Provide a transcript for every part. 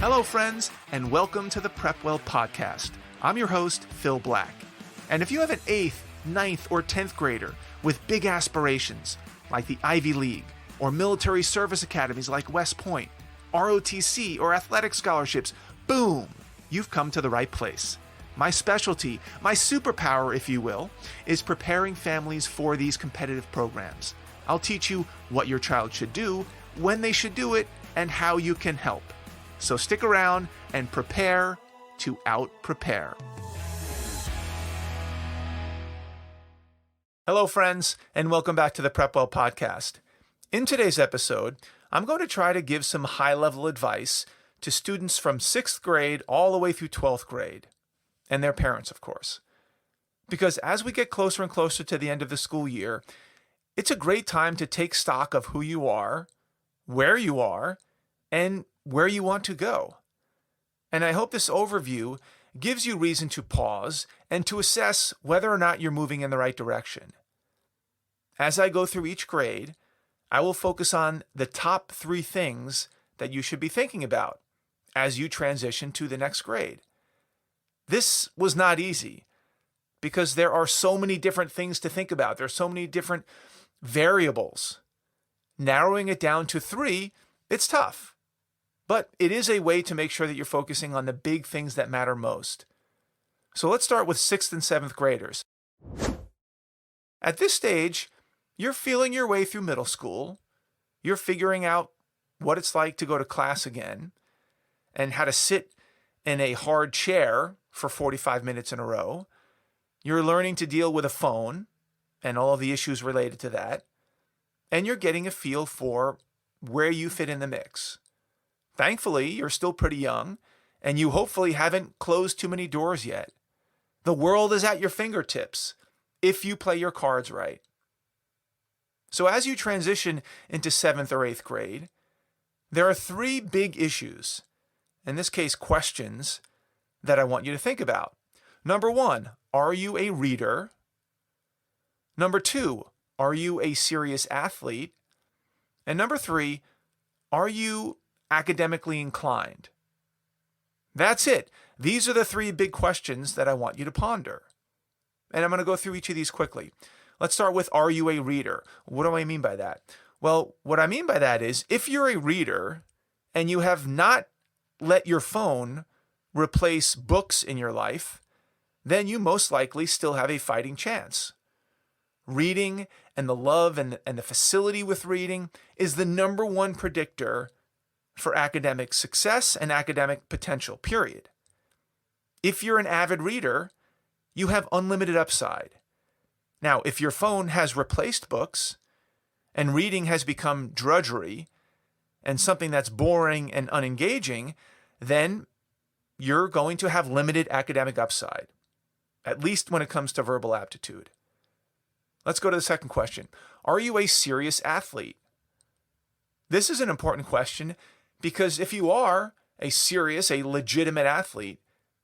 Hello, friends, and welcome to the PrepWell podcast. I'm your host, Phil Black. And if you have an 8th, 9th, or 10th grader with big aspirations, like the Ivy League, or military service academies like West Point, ROTC, or athletic scholarships, boom, you've come to the right place. My specialty, my superpower, if you will, is preparing families for these competitive programs. I'll teach you what your child should do, when they should do it, and how you can help. So stick around and prepare to out-prepare. Hello, friends, and welcome back to the PrepWell podcast. In today's episode, I'm going to try to give some high-level advice to students from 6th grade all the way through 12th grade, and their parents, of course. Because as we get closer and closer to the end of the school year, it's a great time to take stock of who you are, where you are, and where you want to go. And I hope this overview gives you reason to pause and to assess whether or not you're moving in the right direction. As I go through each grade, I will focus on the top 3 things that you should be thinking about as you transition to the next grade. This was not easy because there are so many different things to think about. There are so many different variables. Narrowing it down to 3, it's tough. But it is a way to make sure that you're focusing on the big things that matter most. So let's start with 6th and 7th graders. At this stage, you're feeling your way through middle school. You're figuring out what it's like to go to class again and how to sit in a hard chair for 45 minutes in a row. You're learning to deal with a phone and all of the issues related to that. And you're getting a feel for where you fit in the mix. Thankfully, you're still pretty young, and you hopefully haven't closed too many doors yet. The world is at your fingertips if you play your cards right. So as you transition into 7th or 8th grade, there are 3 big issues, in this case questions, that I want you to think about. Number 1, are you a reader? Number 2, are you a serious athlete? And number 3, are you academically inclined? That's it. These are the 3 big questions that I want you to ponder. And I'm going to go through each of these quickly. Let's start with, are you a reader? What do I mean by that? Well, what I mean by that is, if you're a reader and you have not let your phone replace books in your life, then you most likely still have a fighting chance. Reading and the love and the facility with reading is the number 1 predictor for academic success and academic potential, period. If you're an avid reader, you have unlimited upside. Now, if your phone has replaced books and reading has become drudgery and something that's boring and unengaging, then you're going to have limited academic upside, at least when it comes to verbal aptitude. Let's go to the second question. Are you a serious athlete? This is an important question because if you are a serious, a legitimate athlete,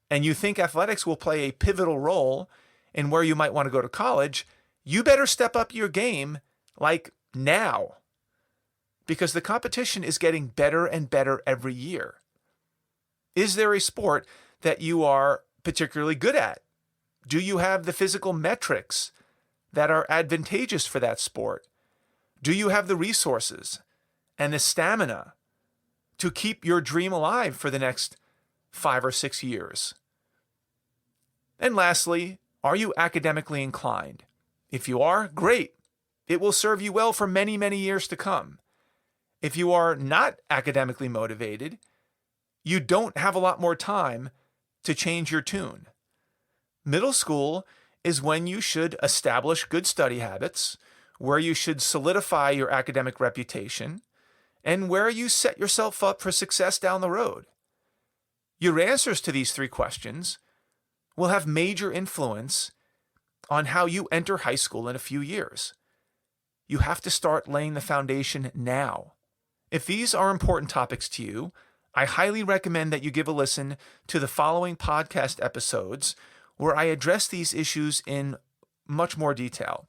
and you think athletics will play a pivotal role in where you might want to go to college, you better step up your game like now, because the competition is getting better and better every year. Is there a sport that you are particularly good at? Do you have the physical metrics that are advantageous for that sport? Do you have the resources and the stamina to keep your dream alive for the next 5 or 6 years? And lastly, are you academically inclined? If you are, great. It will serve you well for many, many years to come. If you are not academically motivated, you don't have a lot more time to change your tune. Middle school is when you should establish good study habits, where you should solidify your academic reputation, and where you set yourself up for success down the road. Your answers to these 3 questions will have major influence on how you enter high school in a few years. You have to start laying the foundation now. If these are important topics to you, I highly recommend that you give a listen to the following podcast episodes where I address these issues in much more detail.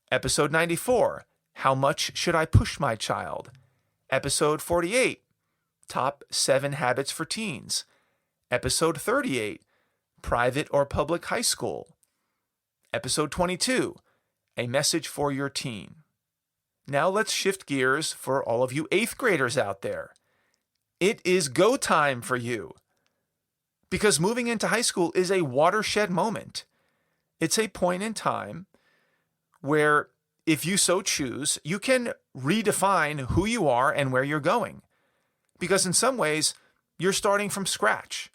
Episode 94, How Much Should I Push My Child? Episode 48, Top 7 Habits for Teens. Episode 38, Private or Public High School. Episode 22, A Message for Your Teen. Now let's shift gears for all of you 8th graders out there. It is go time for you. Because moving into high school is a watershed moment. It's a point in time where, if you so choose, you can redefine who you are and where you're going. Because in some ways, you're starting from scratch.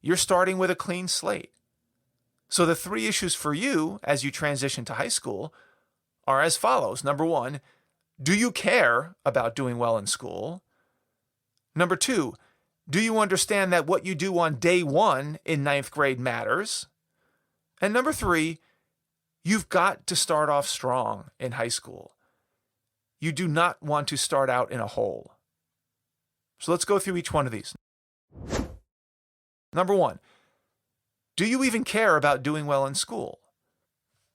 You're starting with a clean slate. So the 3 issues for you as you transition to high school are as follows. Number 1, do you care about doing well in school? Number 2, do you understand that what you do on day 1 in 9th grade matters? And number 3, you've got to start off strong in high school. You do not want to start out in a hole. So let's go through each one of these. Number 1, do you even care about doing well in school?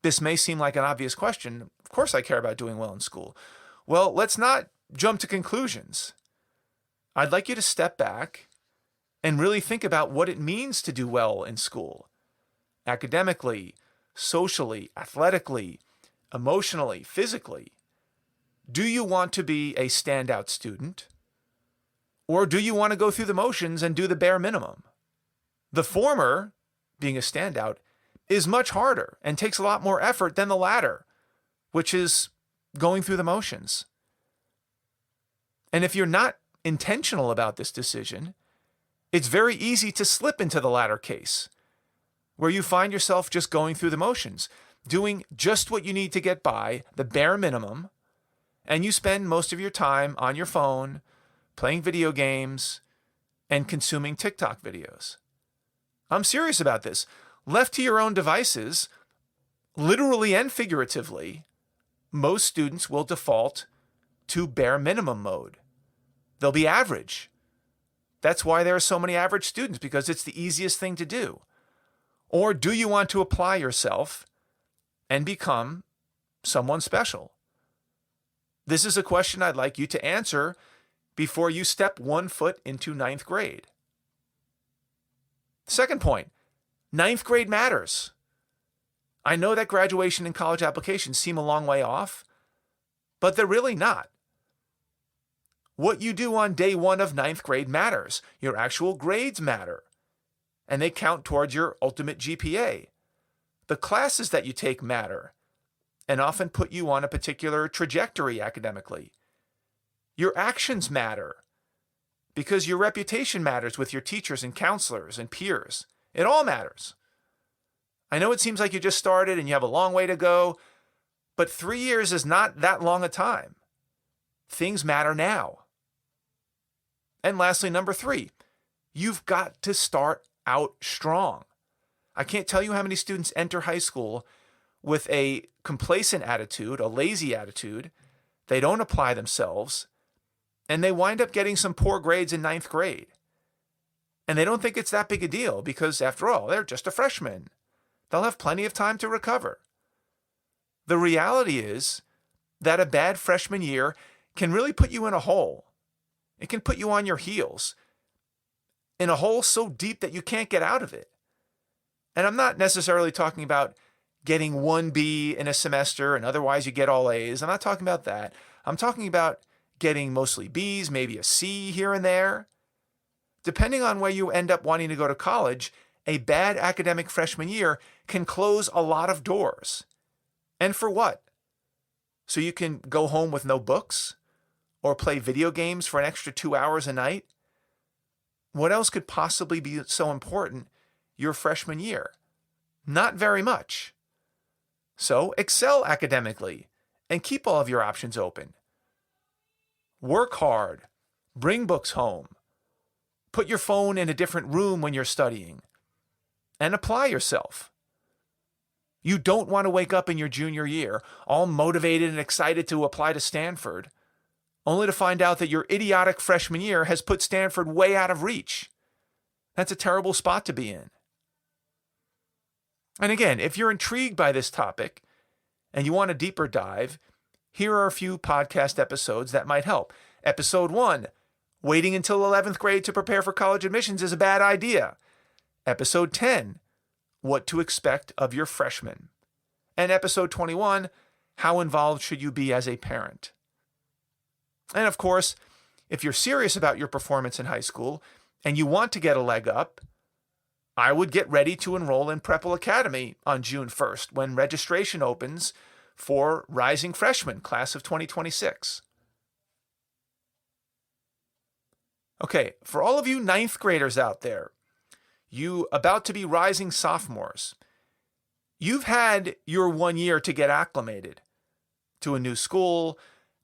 This may seem like an obvious question. Of course I care about doing well in school. Well, let's not jump to conclusions. I'd like you to step back and really think about what it means to do well in school. Academically, socially, athletically, emotionally, physically. Do you want to be a standout student? Or do you want to go through the motions and do the bare minimum? The former, being a standout, is much harder and takes a lot more effort than the latter, which is going through the motions. And if you're not intentional about this decision, it's very easy to slip into the latter case, where you find yourself just going through the motions, doing just what you need to get by, the bare minimum, and you spend most of your time on your phone, playing video games, and consuming TikTok videos. I'm serious about this. Left to your own devices, literally and figuratively, most students will default to bare minimum mode. They'll be average. That's why there are so many average students, because it's the easiest thing to do. Or do you want to apply yourself and become someone special? This is a question I'd like you to answer before you step 1 foot into 9th grade. Second point, 9th grade matters. I know that graduation and college applications seem a long way off, but they're really not. What you do on day 1 of 9th grade matters. Your actual grades matter, and they count towards your ultimate GPA. The classes that you take matter, and often put you on a particular trajectory academically. Your actions matter, because your reputation matters with your teachers and counselors and peers. It all matters. I know it seems like you just started and you have a long way to go, but 3 years is not that long a time. Things matter now. And lastly, number 3, you've got to start out strong. I can't tell you how many students enter high school with a complacent attitude, a lazy attitude. They don't apply themselves, and they wind up getting some poor grades in 9th grade. And they don't think it's that big a deal because, after all, they're just a freshman. They'll have plenty of time to recover. The reality is that a bad freshman year can really put you in a hole. It can put you on your heels, in a hole so deep that you can't get out of it. And I'm not necessarily talking about getting 1 B in a semester and otherwise you get all A's. I'm not talking about that. I'm talking about getting mostly B's, maybe a C here and there. Depending on where you end up wanting to go to college, a bad academic freshman year can close a lot of doors. And for what? So you can go home with no books? Or play video games for an extra 2 hours a night? What else could possibly be so important your freshman year? Not very much. So excel academically and keep all of your options open. Work hard. Bring books home. Put your phone in a different room when you're studying. And apply yourself. You don't want to wake up in your junior year all motivated and excited to apply to Stanford, only to find out that your idiotic freshman year has put Stanford way out of reach. That's a terrible spot to be in. And again, if you're intrigued by this topic and you want a deeper dive, here are a few podcast episodes that might help. Episode 1, Waiting until 11th grade to prepare for college admissions is a bad idea. Episode 10, what to expect of your freshmen. And episode 21, how involved should you be as a parent? And of course, if you're serious about your performance in high school and you want to get a leg up, I would get ready to enroll in PrepWell Academy on June 1st when registration opens for Rising Freshmen, class of 2026. Okay, for all of you ninth graders out there, you about to be rising sophomores, you've had your 1 year to get acclimated to a new school,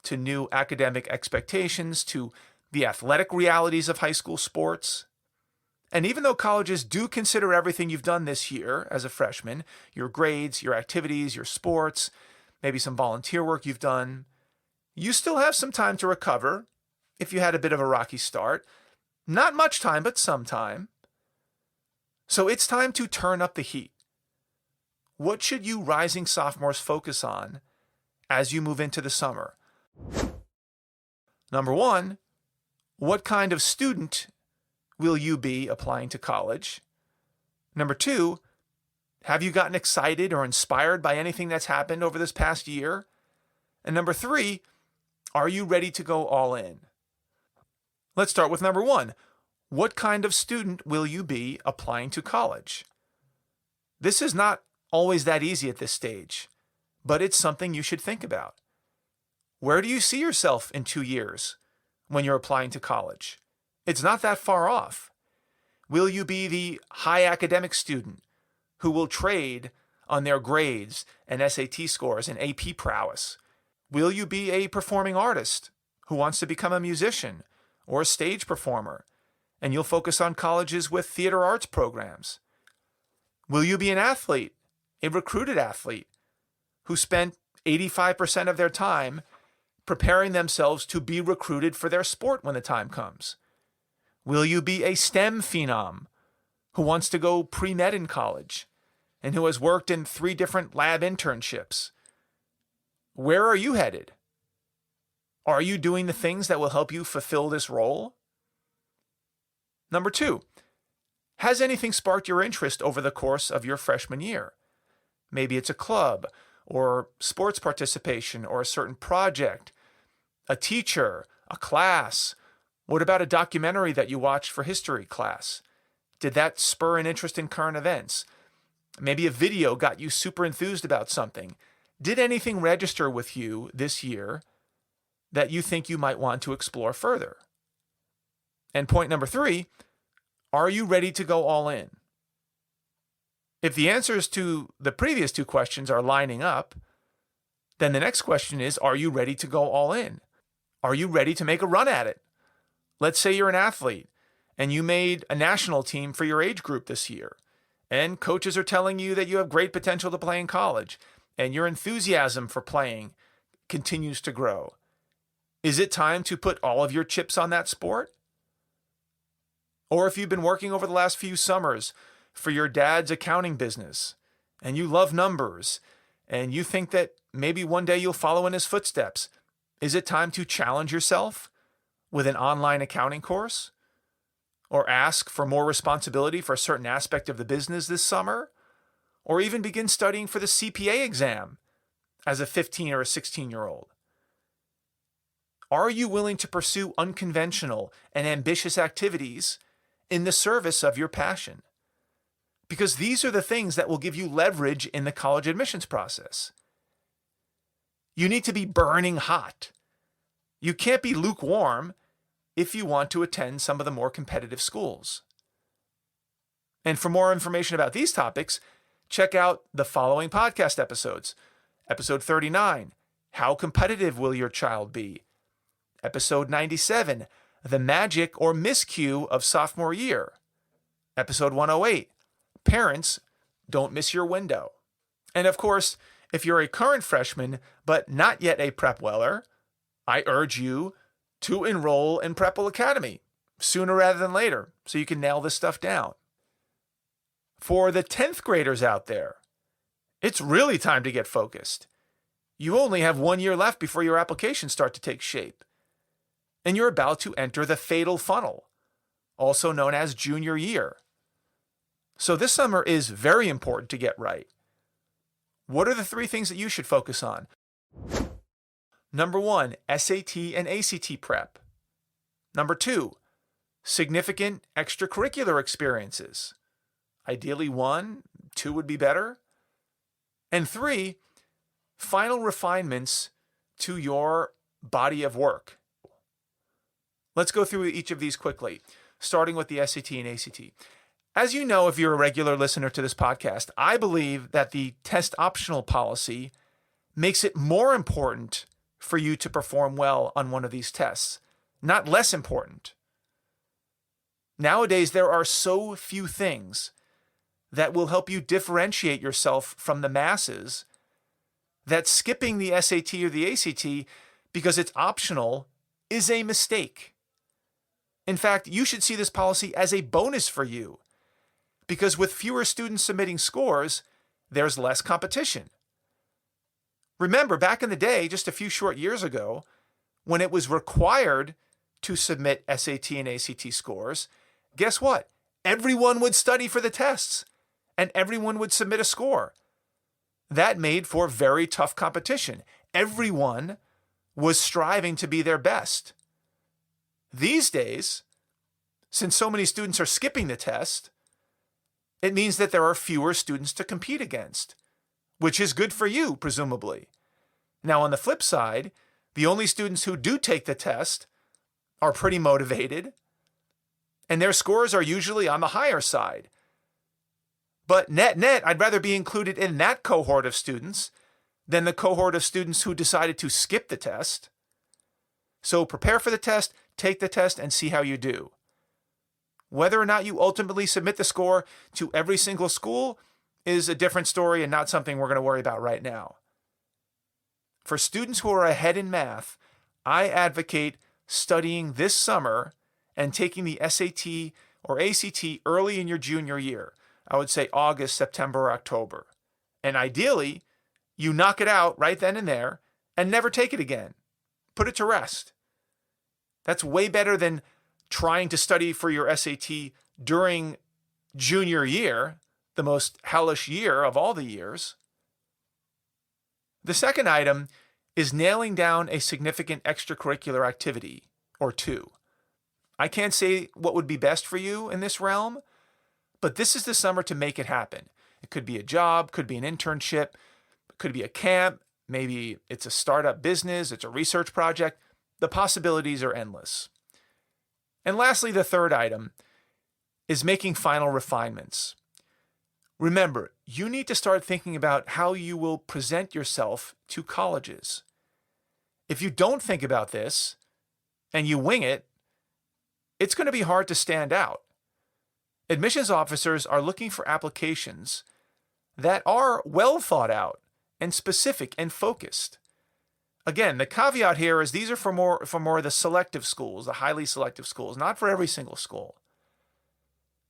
to new academic expectations, to the athletic realities of high school sports. And even though colleges do consider everything you've done this year as a freshman, your grades, your activities, your sports, maybe some volunteer work you've done, you still have some time to recover if you had a bit of a rocky start. Not much time, but some time. So it's time to turn up the heat. What should you rising sophomores focus on as you move into the summer? Number one, what kind of student will you be applying to college? Number two, have you gotten excited or inspired by anything that's happened over this past year? And number three, are you ready to go all in? Let's start with number one. What kind of student will you be applying to college? This is not always that easy at this stage, but it's something you should think about. Where do you see yourself in 2 years when you're applying to college? It's not that far off. Will you be the high academic student who will trade on their grades and SAT scores and AP prowess? Will you be a performing artist who wants to become a musician or a stage performer, and you'll focus on colleges with theater arts programs? Will you be an athlete, a recruited athlete, who spent 85% of their time preparing themselves to be recruited for their sport when the time comes? Will you be a STEM phenom who wants to go pre-med in college and who has worked in 3 different lab internships? Where are you headed? Are you doing the things that will help you fulfill this role? Number two, has anything sparked your interest over the course of your freshman year? Maybe it's a club or sports participation or a certain project, a teacher, a class. What about a documentary that you watched for history class? Did that spur an interest in current events? Maybe a video got you super enthused about something. Did anything register with you this year that you think you might want to explore further? And point number three, are you ready to go all in? If the answers to the previous 2 questions are lining up, then the next question is, are you ready to go all in? Are you ready to make a run at it? Let's say you're an athlete and you made a national team for your age group this year, and coaches are telling you that you have great potential to play in college, and your enthusiasm for playing continues to grow. Is it time to put all of your chips on that sport? Or if you've been working over the last few summers for your dad's accounting business, and you love numbers, and you think that maybe one day you'll follow in his footsteps, is it time to challenge yourself with an online accounting course? Or ask for more responsibility for a certain aspect of the business this summer? Or even begin studying for the CPA exam as a 15 or a 16-year-old? Are you willing to pursue unconventional and ambitious activities in the service of your passion? Because these are the things that will give you leverage in the college admissions process. You need to be burning hot. You can't be lukewarm if you want to attend some of the more competitive schools. And for more information about these topics, check out the following podcast episodes. Episode 39, How Competitive Will Your Child Be? Episode 97, The Magic or Miscue of Sophomore Year. Episode 108, Parents, Don't Miss Your Window. And of course, if you're a current freshman but not yet a PrepWeller, I urge you to enroll in PrepWell Academy sooner rather than later so you can nail this stuff down. For the 10th graders out there, it's really time to get focused. You only have 1 year left before your applications start to take shape. and you're about to enter the fatal funnel, also known as junior year. So this summer is very important to get right. What are the 3 things that you should focus on? Number 1, SAT and ACT prep. Number 2, significant extracurricular experiences. Ideally 1, 2 would be better. And 3, final refinements to your body of work. Let's go through each of these quickly, starting with the SAT and ACT. As you know, if you're a regular listener to this podcast, I believe that the test optional policy makes it more important for you to perform well on one of these tests, not less important. Nowadays, there are so few things that will help you differentiate yourself from the masses that skipping the SAT or the ACT because it's optional is a mistake. In fact, you should see this policy as a bonus for you because with fewer students submitting scores, there's less competition. Remember, back in the day, just a few short years ago, when it was required to submit SAT and ACT scores, guess what? Everyone would study for the tests and everyone would submit a score. That made for very tough competition. Everyone was striving to be their best. These days, since so many students are skipping the test, it means that there are fewer students to compete against, which is good for you, presumably. Now, on the flip side, the only students who do take the test are pretty motivated, and their scores are usually on the higher side. But net, I'd rather be included in that cohort of students than the cohort of students who decided to skip the test. So prepare for the test, take the test, and see how you do. Whether or not you ultimately submit the score to every single school is a different story and not something we're going to worry about right now. For students who are ahead in math, I advocate studying this summer and taking the SAT or ACT early in your junior year. I would say August, September, or October. And ideally, you knock it out right then and there and never take it again. Put it to rest. That's way better than trying to study for your SAT during junior year, the most hellish year of all the years. The second item is nailing down a significant extracurricular activity or 2. I can't say what would be best for you in this realm, but this is the summer to make it happen. It could be a job, could be an internship, could be a camp, maybe it's a startup business, it's a research project. The possibilities are endless. And lastly, the third item is making final refinements. Remember, you need to start thinking about how you will present yourself to colleges. If you don't think about this and you wing it, it's going to be hard to stand out. Admissions officers are looking for applications that are well thought out and specific and focused. Again, the caveat here is these are for more of the selective schools, the highly selective schools, not for every single school.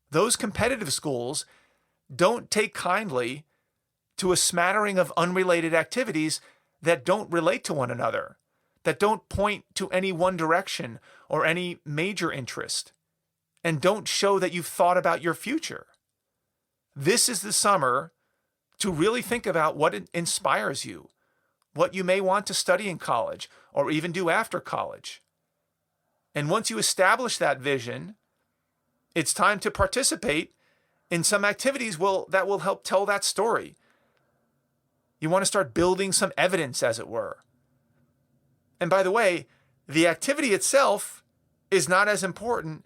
Those competitive schools don't take kindly to a smattering of unrelated activities that don't relate to one another, that don't point to any one direction or any major interest, and don't show that you've thought about your future. This is the summer to really think about what inspires you, what you may want to study in college or even do after college. And once you establish that vision, it's time to participate in some activities that will help tell that story. You want to start building some evidence, as it were. And by the way, the activity itself is not as important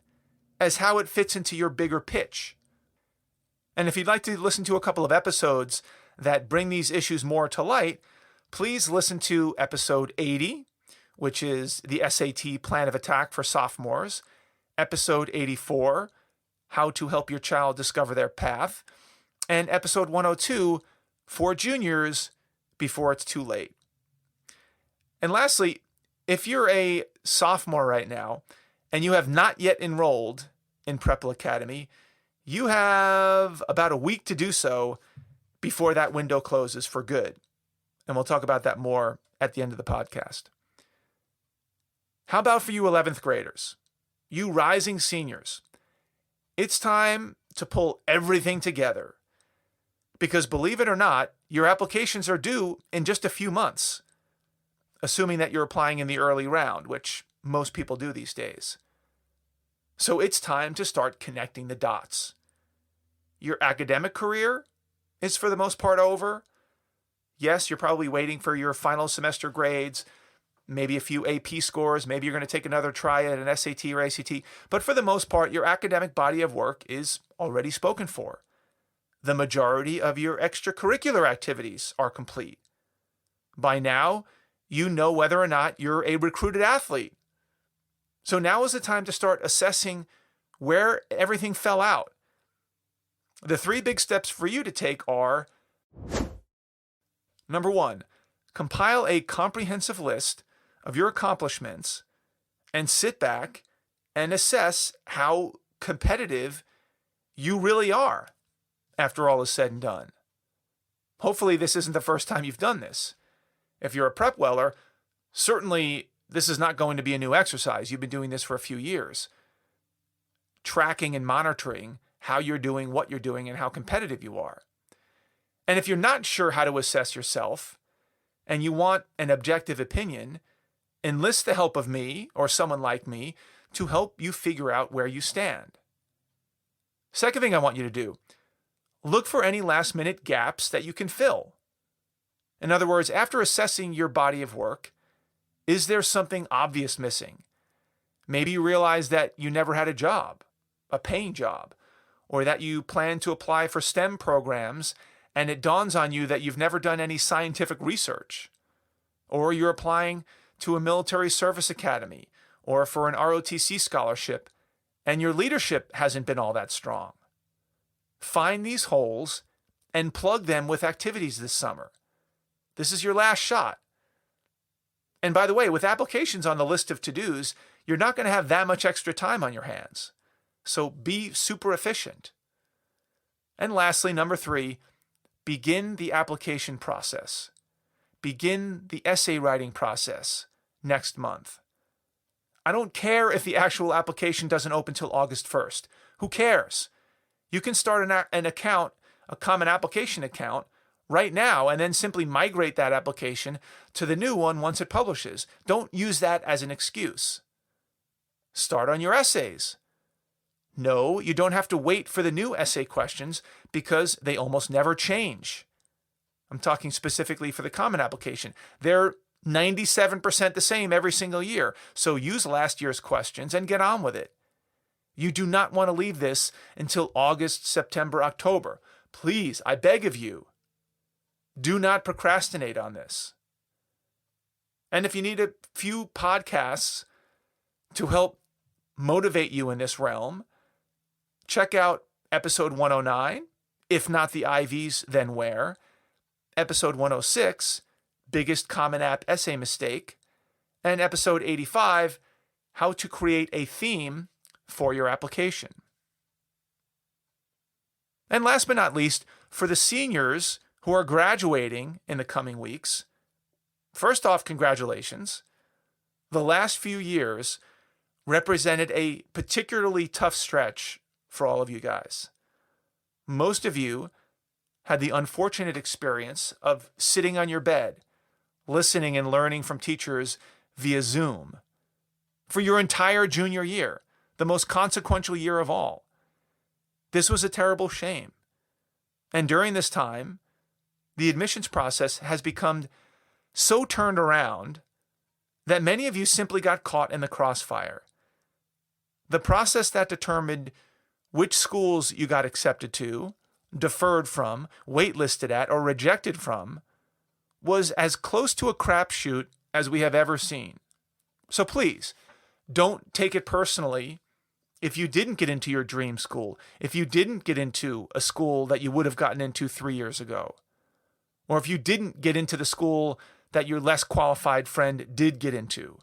as how it fits into your bigger pitch. And if you'd like to listen to a couple of episodes that bring these issues more to light, please listen to episode 80, which is the SAT Plan of Attack for Sophomores, episode 84, How to Help Your Child Discover Their Path, and episode 102, for juniors before it's too late. And lastly, if you're a sophomore right now and you have not yet enrolled in PrepWell Academy, you have about a week to do so before that window closes for good. And we'll talk about that more at the end of the podcast. How about for you 11th graders? You rising seniors? It's time to pull everything together. Because believe it or not, your applications are due in just a few months, assuming that you're applying in the early round, which most people do these days. So it's time to start connecting the dots. Your academic career is for the most part over. Yes, you're probably waiting for your final semester grades, maybe a few AP scores, maybe you're going to take another try at an SAT or ACT, but for the most part, your academic body of work is already spoken for. The majority of your extracurricular activities are complete. By now, you know whether or not you're a recruited athlete. So now is the time to start assessing where everything fell out. The 3 big steps for you to take are: number 1, compile a comprehensive list of your accomplishments and sit back and assess how competitive you really are after all is said and done. Hopefully this isn't the first time you've done this. If you're a PrepWeller, certainly this is not going to be a new exercise. You've been doing this for a few years. Tracking and monitoring how you're doing, what you're doing, and how competitive you are. And if you're not sure how to assess yourself, and you want an objective opinion, enlist the help of me or someone like me to help you figure out where you stand. Second thing I want you to do, look for any last-minute gaps that you can fill. In other words, after assessing your body of work, is there something obvious missing? Maybe you realize that you never had a job, a paying job, or that you plan to apply for STEM programs and it dawns on you that you've never done any scientific research. Or you're applying to a military service academy or for an ROTC scholarship and your leadership hasn't been all that strong. Find these holes and plug them with activities this summer. This is your last shot. And by the way, with applications on the list of to-dos, you're not going to have that much extra time on your hands. So be super efficient. And lastly, number 3, begin the application process. Begin the essay writing process next month. I don't care if the actual application doesn't open till August 1st. Who cares? You can start an account, a common application account, right now and then simply migrate that application to the new one once it publishes. Don't use that as an excuse. Start on your essays. No, you don't have to wait for the new essay questions because they almost never change. I'm talking specifically for the common application. They're 97% the same every single year. So use last year's questions and get on with it. You do not want to leave this until August, September, October. Please, I beg of you, do not procrastinate on this. And if you need a few podcasts to help motivate you in this realm, check out episode 109, If Not the IVs, Then Where, episode 106, Biggest Common App Essay Mistake, and episode 85, How to Create a Theme for Your Application. And last but not least, for the seniors who are graduating in the coming weeks, first off, congratulations. The last few years represented a particularly tough stretch for all of you guys. Most of you had the unfortunate experience of sitting on your bed, listening and learning from teachers via Zoom for your entire junior year, the most consequential year of all. This was a terrible shame. And during this time, the admissions process has become so turned around that many of you simply got caught in the crossfire. The process that determined which schools you got accepted to, deferred from, waitlisted at, or rejected from was as close to a crapshoot as we have ever seen. So please, don't take it personally if you didn't get into your dream school, if you didn't get into a school that you would have gotten into 3 years ago, or if you didn't get into the school that your less qualified friend did get into.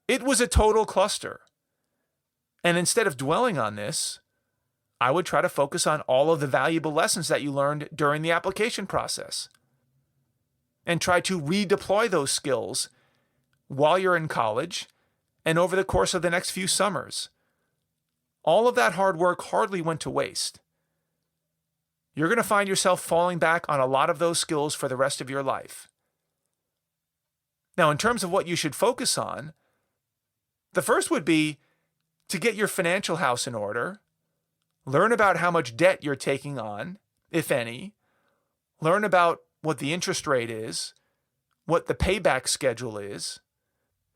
It was a total cluster. And instead of dwelling on this, I would try to focus on all of the valuable lessons that you learned during the application process and try to redeploy those skills while you're in college and over the course of the next few summers. All of that hard work hardly went to waste. You're going to find yourself falling back on a lot of those skills for the rest of your life. Now, in terms of what you should focus on, the first would be to get your financial house in order, learn about how much debt you're taking on, if any, learn about what the interest rate is, what the payback schedule is.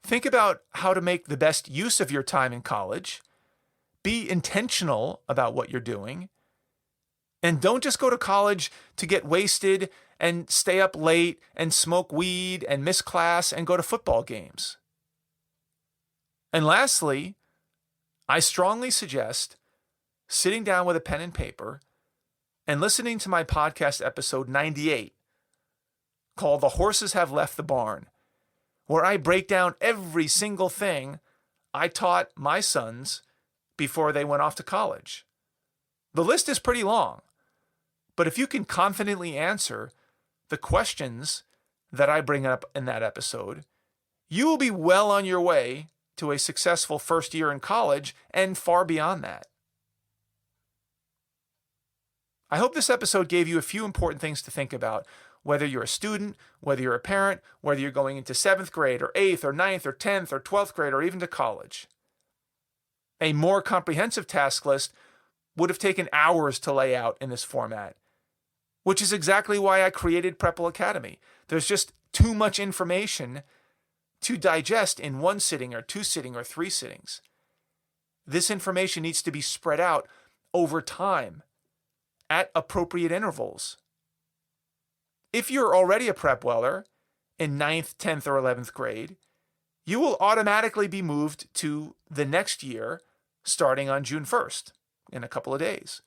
Think about how to make the best use of your time in college. Be intentional about what you're doing. And don't just go to college to get wasted and stay up late and smoke weed and miss class and go to football games. And lastly, I strongly suggest sitting down with a pen and paper and listening to my podcast episode 98 called The Horses Have Left the Barn, where I break down every single thing I taught my sons before they went off to college. The list is pretty long, but if you can confidently answer the questions that I bring up in that episode, you will be well on your way to a successful first year in college and far beyond that. I hope this episode gave you a few important things to think about, whether you're a student, whether you're a parent, whether you're going into 7th grade or 8th or 9th or 10th or 12th grade or even to college. A more comprehensive task list would have taken hours to lay out in this format, which is exactly why I created PrepWell Academy. There's just too much information to digest in one sitting or 2 sittings or 3 sittings. This information needs to be spread out over time at appropriate intervals. If you're already a PrepWeller in 9th, 10th, or 11th grade, you will automatically be moved to the next year starting on June 1st in a couple of days.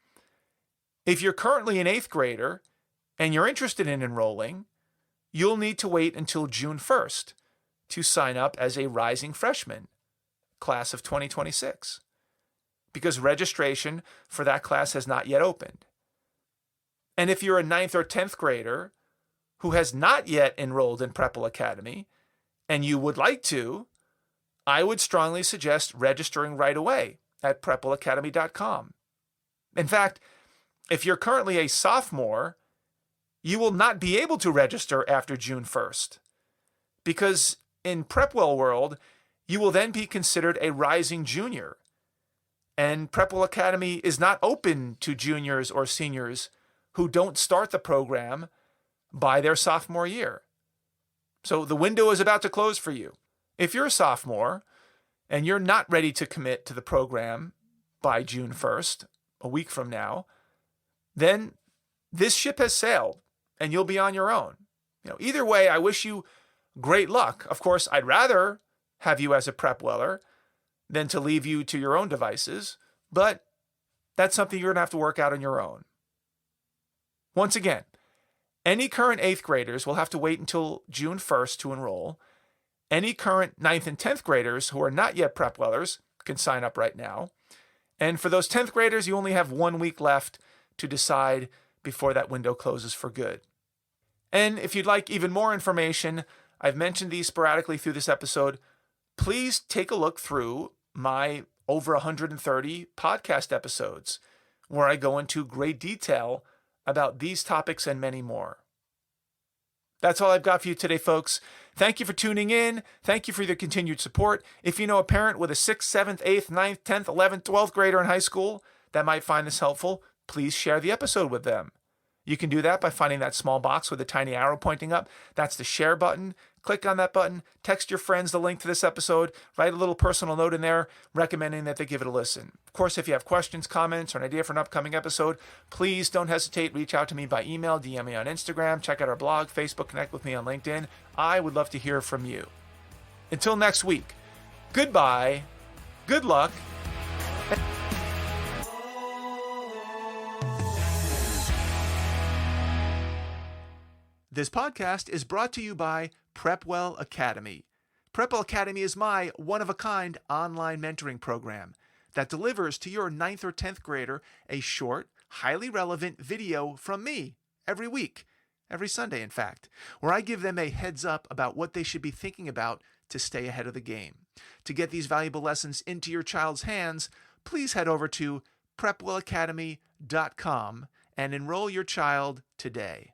If you're currently an 8th grader and you're interested in enrolling, you'll need to wait until June 1st to sign up as a rising freshman, class of 2026, because registration for that class has not yet opened. And if you're a 9th or 10th grader who has not yet enrolled in PrepWell Academy and you would like to, I would strongly suggest registering right away at PrepWellAcademy.com. In fact, if you're currently a sophomore, you will not be able to register after June 1st because in PrepWell world, you will then be considered a rising junior. And PrepWell Academy is not open to juniors or seniors who don't start the program by their sophomore year. So the window is about to close for you. If you're a sophomore and you're not ready to commit to the program by June 1st, a week from now, then this ship has sailed and you'll be on your own. Either way, I wish you great luck. Of course, I'd rather have you as a PrepWeller than to leave you to your own devices, but that's something you're going to have to work out on your own. Once again, any current 8th graders will have to wait until June 1st to enroll. Any current 9th and 10th graders who are not yet PrepWellers can sign up right now. And for those 10th graders, you only have 1 week left to decide before that window closes for good. And if you'd like even more information, I've mentioned these sporadically through this episode, please take a look through my over 130 podcast episodes where I go into great detail about these topics and many more. That's all I've got for you today, folks. Thank you for tuning in. Thank you for your continued support. If you know a parent with a 6th, 7th, 8th, 9th, 10th, 11th, 12th grader in high school that might find this helpful, please share the episode with them. You can do that by finding that small box with a tiny arrow pointing up. That's the share button. Click on that button, text your friends the link to this episode, write a little personal note in there recommending that they give it a listen. Of course, if you have questions, comments, or an idea for an upcoming episode, please don't hesitate. Reach out to me by email, DM me on Instagram, check out our blog, Facebook, connect with me on LinkedIn. I would love to hear from you. Until next week, goodbye, good luck. This podcast is brought to you by PrepWell Academy. PrepWell Academy is my one-of-a-kind online mentoring program that delivers to your 9th or 10th grader a short, highly relevant video from me every week, every Sunday in fact, where I give them a heads up about what they should be thinking about to stay ahead of the game. To get these valuable lessons into your child's hands, please head over to PrepWellAcademy.com and enroll your child today.